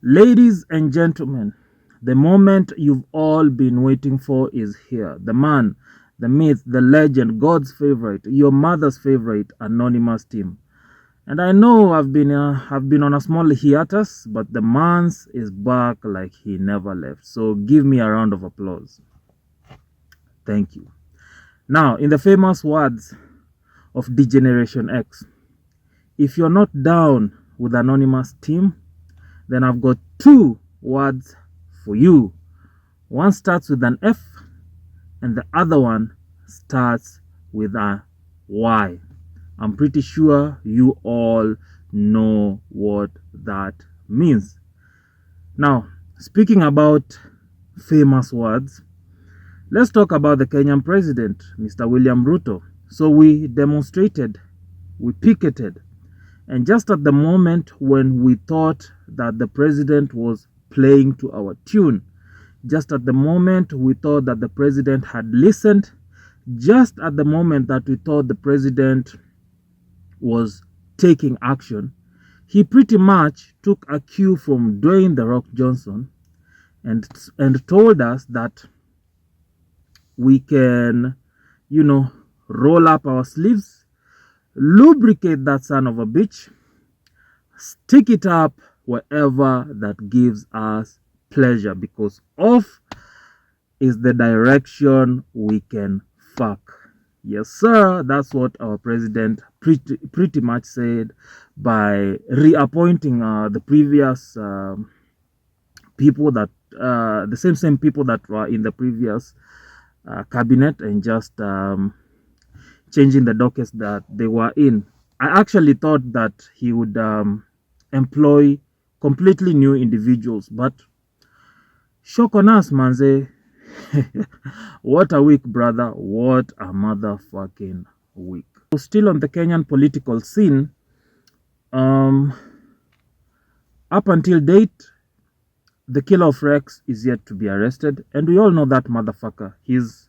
Ladies and gentlemen, the moment you've all been waiting for is here. The man, the myth, the legend, God's favorite, your mother's favorite, anonymous team. And I know I've been on a small hiatus, but the man's is back like he never left. So give me a round of applause. Thank you. Now, in the famous words of Degeneration X, if you're not down with anonymous team, then I've got two words for you. One starts with an F and the other one starts with a Y. I'm pretty sure you all know what that means. Now, speaking about famous words, let's talk about the Kenyan president, Mr. William Ruto. So we demonstrated, we picketed, and just at the moment when we thought that the president was playing to our tune, just at the moment we thought that the president had listened, just at the moment that we thought the president was taking action, he pretty much took a cue from Dwayne The Rock Johnson and told us that we can, roll up our sleeves, lubricate that son of a bitch, stick it up wherever that gives us pleasure, because off is the direction we can fuck. Yes, sir. That's what our president pretty much said by reappointing the previous people that the same people that were in the previous cabinet, and just changing the dockets that they were in. I actually thought that he would employ completely new individuals, but shock on us, manze. What a week, brother. What a motherfucking week. Still on the Kenyan political scene, up until date, the killer of Rex is yet to be arrested, and we all know that motherfucker. His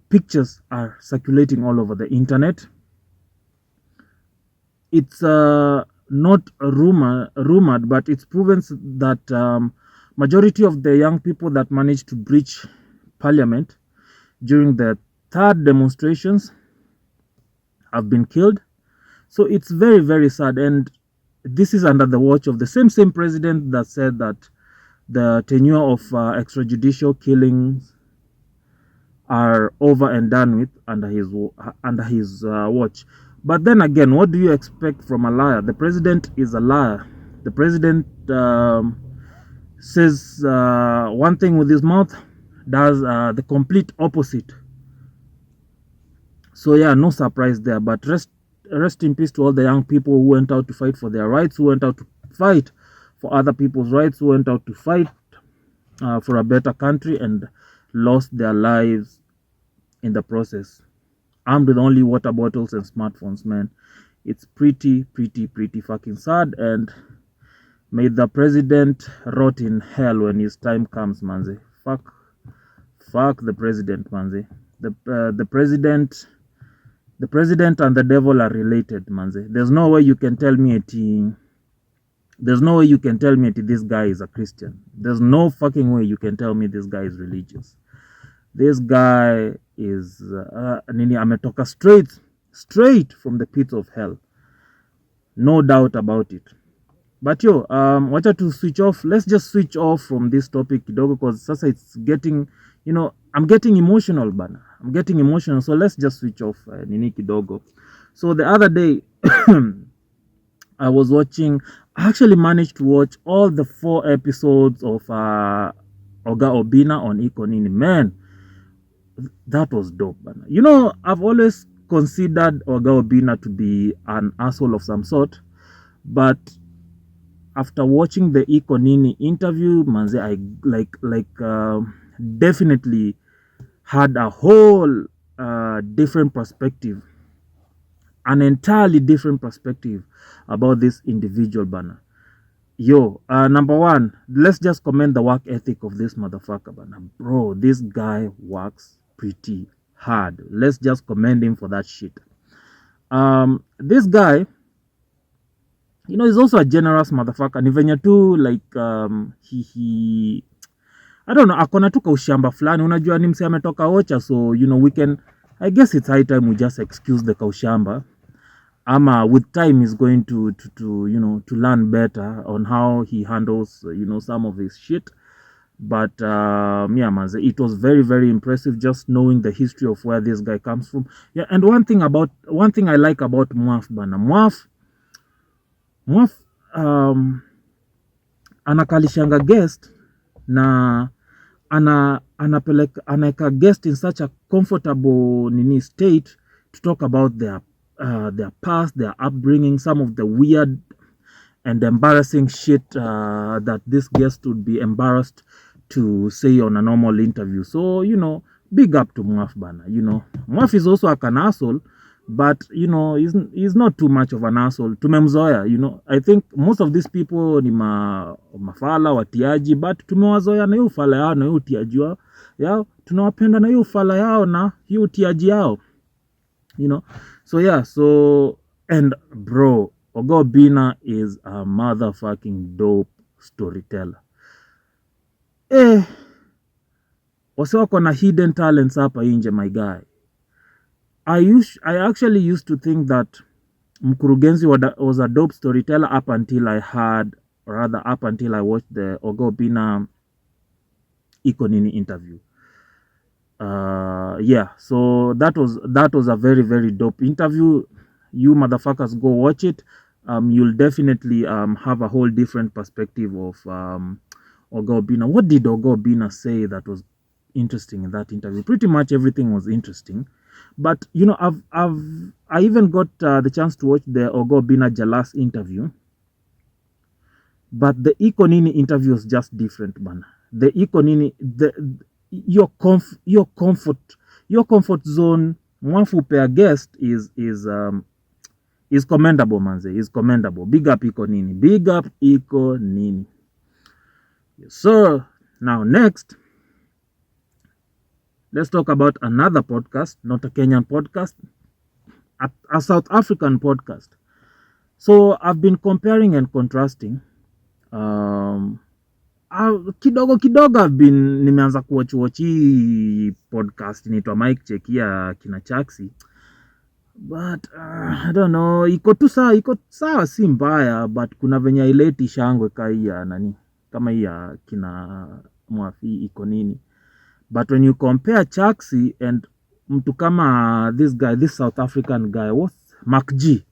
pictures are circulating all over the internet. It's not rumored, but it's proven that majority of the young people that managed to breach parliament during the third demonstrations have been killed. So it's very, very sad, and this is under the watch of the same president that said that the tenure of extrajudicial killings are over and done with under his watch. But then again, what do you expect from a liar? The president is a liar. The president says one thing with his mouth, does the complete opposite. So yeah, no surprise there. But rest in peace to all the young people who went out to fight for their rights, who went out to fight for other people's rights, who went out to fight for a better country and lost their lives in the process, armed with only water bottles and smartphones. Man, it's pretty fucking sad, and may the president rot in hell when his time comes, manze. Fuck the president, manze. The president and the devil are related, manze. There's no way you can tell me this guy is a Christian. There's no fucking way you can tell me this guy is religious. This guy is Nini ametoka straight from the pits of hell. No doubt about it. But wacha to switch off. Let's just switch off from this topic kidogo, because sasa it's getting, I'm getting emotional, bana. I'm getting emotional. So let's just switch off Nini kidogo. So the other day, I was watching, I actually managed to watch all the 4 episodes of Oga Obinna on Iko Nini. Man, that was dope, bana. I've always considered Oga Obinna to be an asshole of some sort, but after watching the Iko Nini interview, manze, I definitely had a whole different perspective, an entirely different perspective about this individual, bana. Number one, let's just commend the work ethic of this motherfucker, bana. Bro, this guy works pretty hard. Let's just commend him for that shit. This guy he's also a generous motherfucker. Ni venye tu like he I don't know, akona tu kaushamba fulani. Unajua ni mse ametoka Ocha, so we can, I guess it's high time we just excuse the kaushamba. Ama with time he's going to to learn better on how he handles some of his shit. But yeah, man, it was very, very impressive just knowing the history of where this guy comes from. Yeah, and one thing I like about Mwaf bana, Mwaf anakalishanga guest na anaweka guest in such a comfortable state to talk about their past, their upbringing, some of the weird and embarrassing shit that this guest would be embarrassed to say on a normal interview. So big up to Mwaf bana. Mwaf is also an asshole, but he's not too much of an asshole. Tumemzoea. I think most of these people ni mafala watiaji, but tumewazoea na hiyo ufala yao na hiyo utiaji yao. Tunawapenda na hiyo ufala yao na hiyo utiaji yao. So yeah, and bro, Oga Obinna is a motherfucking dope storyteller. Wase wako na hidden talents hapa inje, my guy. I actually used to think that Mkurugenzi was a dope storyteller up until I watched the Oga Obinna Iko Nini interview. Yeah, so that was a very, very dope interview. You motherfuckers go watch it. You'll definitely have a whole different perspective of Oga Obinna. What did Oga Obinna say that was interesting in that interview? Pretty much everything was interesting. But I even got the chance to watch the Oga Obinna Jalas interview. But the Iko Nini interview was just different, man. The Iko Nini, your comfort zone, Mwafu per guest is commendable, manze. Is commendable. Big up Iko Nini. Big up Iko Nini. Yes, sir. Now next, let's talk about another podcast, not a Kenyan podcast, a South African podcast. So I've been comparing and contrasting. Kidogo nimeanza kuwatch hii podcast inaitwa Mic Check ya kina Chaksi. But I don't know, iko sawa, si mbaya, but kuna venye ileti shangwe kama hii ya kina Mwafi Iko Nini. But when you compare Chaksi and mtu kama this South African guy, Mark G.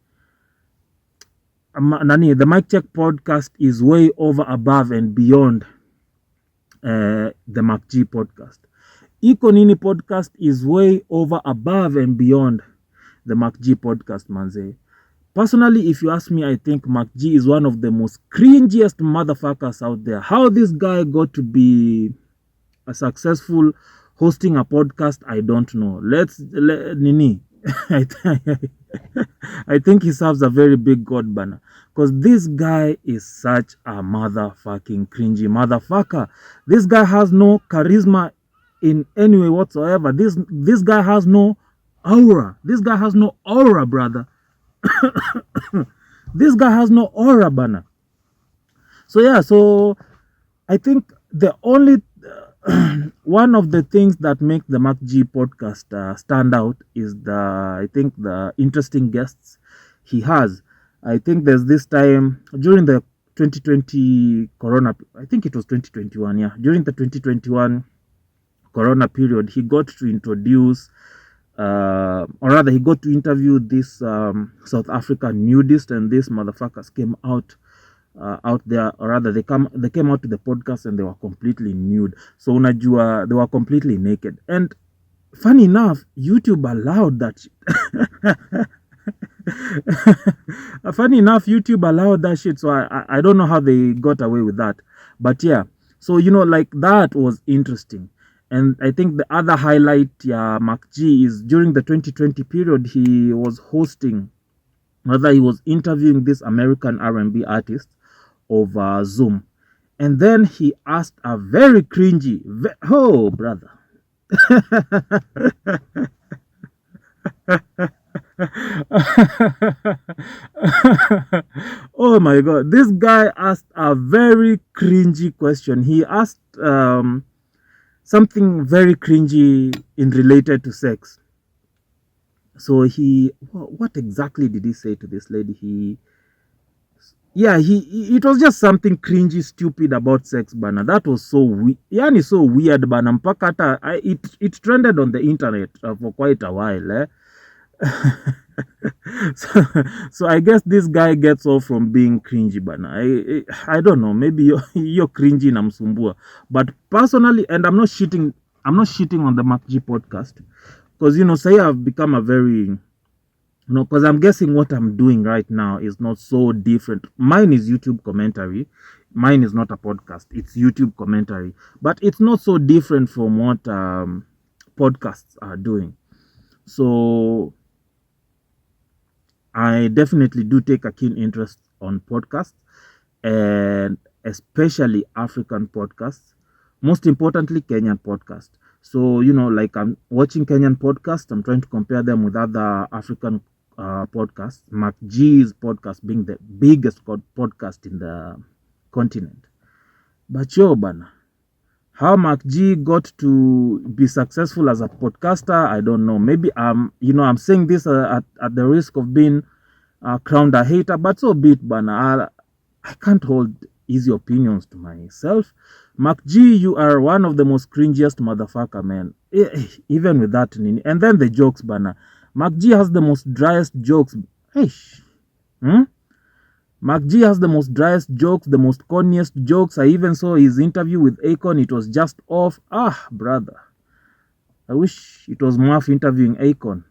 The Mic Check podcast is way over, above and beyond the Mark G podcast. Iko Nini podcast is way over, above and beyond the Mark G podcast, manze. Personally, if you ask me, I think Mark G is one of the most cringiest motherfuckers out there. How this guy got to be a successful hosting a podcast, I don't know. Nini. I think he serves a very big God banner, because this guy is such a motherfucking cringy motherfucker. This guy has no charisma in any way whatsoever. This guy has no aura. This guy has no aura, brother. This guy has no aura, banner. So yeah, so I think the only one of the things that make the Mark G podcast stand out is the interesting guests he has. I think there's this time during the 2020 Corona, I think it was 2021, yeah. During the 2021 Corona period, he got to introduce, or rather he got to interview this South African nudist, and these motherfuckers came out there, or rather they came out to the podcast and they were completely nude. So unajua, they were completely naked. And funny enough, YouTube allowed that shit. Funny enough, YouTube allowed that shit. So I don't know how they got away with that. But yeah, so like that was interesting. And I think the other highlight, Mark G, is during the 2020 period, he was hosting, rather he was interviewing this American R&B artist over Zoom. And then he asked a very cringy, oh brother. Oh my god, this guy asked a very cringy question. He asked something very cringy in related to sex. So what exactly did he say to this lady? It was just something cringy, stupid about sex bana. That was so yani so weird bana. Mpaka hata it trended on the internet for quite a while. So I guess this guy gets off from being cringy bana. I don't know, maybe you're cringy na msumbua, but personally, and I'm not shitting on the MacG podcast, because say I've become a very because I'm guessing what I'm doing right now is not so different. Mine is YouTube commentary. Mine is not a podcast. It's YouTube commentary. But it's not so different from what podcasts are doing. So I definitely do take a keen interest on podcasts, and especially African podcasts. Most importantly, Kenyan podcasts. So, like I'm watching Kenyan podcasts, I'm trying to compare them with other African podcast, MacG's podcast being the biggest podcast in the continent. But bana, how MacG got to be successful as a podcaster, I don't know. Maybe I'm saying this at the risk of being crowned a hater, but so be it, bana. I can't hold easy opinions to myself. MacG, you are one of the most cringiest motherfucker, man. Even with that, and then the jokes, bana. MacG has the most driest jokes. MacG has the most driest jokes, the most corniest jokes. I even saw his interview with Akon. It was just off. Brother. I wish it was Muaf interviewing Akon.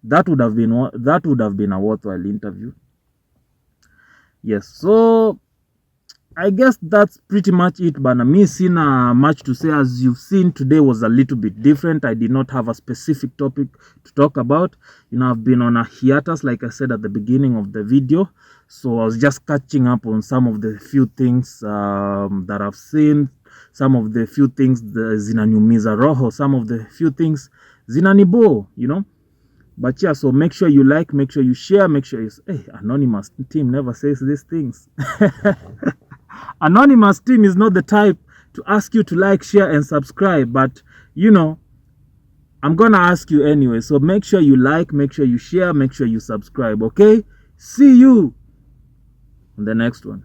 That would have been a worthwhile interview. Yes, so I guess that's pretty much it, bana. Me seen much to say. As you've seen, today was a little bit different. I did not have a specific topic to talk about. I've been on a hiatus, like I said at the beginning of the video. So I was just catching up on some of the few things that I've seen, some of the few things zinanyumiza roho, some of the few things zinanibo, But yeah, so make sure you like, make sure you share, make sure Anonymous team never says these things. Anonymous team is not the type to ask you to like, share, and subscribe. But, I'm going to ask you anyway. So make sure you like, make sure you share, make sure you subscribe, okay? See you on the next one.